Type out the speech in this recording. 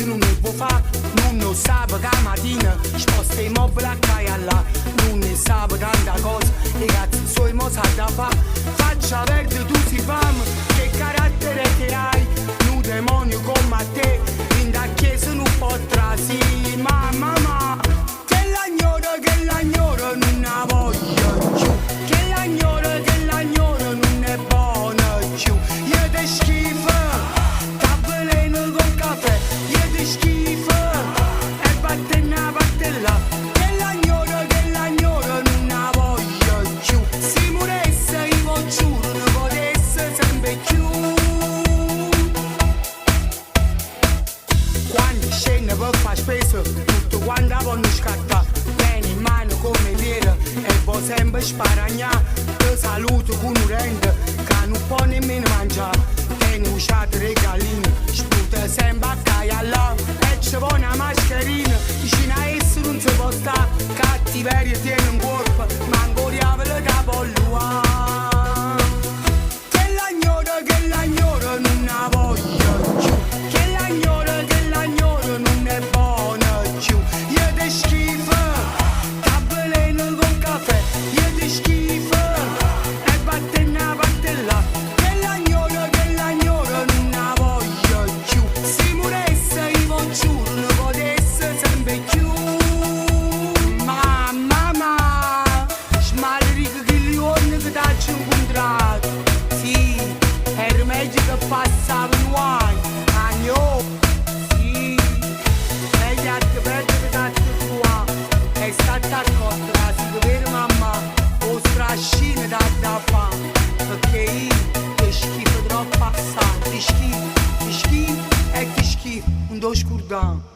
non ne può fa, non lo sa che la mattina sposta i mobili a caia là, non ne sa tanta cosa, i cazzi suoi mo sa da fa, faccia verde tu si fam, che carattere che hai, un demonio come te, in da chiesa non potrà sì, mamma, che l'agnora non la voglio più, che l'agnora non è buona più, io te schifo, tavolino con caffè, io te schifo, e vattene là, che l'agnora non la voglio più, si moresse io giuro, non potesse sempre più. Quando scende per fare spesa, tutto quanto vanno scattare, bene in mano come lira, e poi sempre sparagnare, te saluto con un rende, che non può nemmeno mangiare, tieni uscite regalini, sputa sempre a caia là, e ci vuole una mascherina, vicino a esso non si può stare, cattiveria tiene un corpo, ma ancora ve da polluare. Che l'agnora non la voglio più, che l'agnora non è buona più, io te schifo, tavolino con caffè, io te schifo, e vattene là, che l'agnora non la voglio più, si moresse io giuro, non potesse sempre più. Mamma, smalrico che li ogni che dacci un contratto, sì, era meglio che passava un anno, agno, sì, meglio a te perdere che dacci tua, è stata accorta, si vero mamma, o strascina da fa, perché io ti schifo troppo assai, ti schifo, e ti schifo, non devo scordare.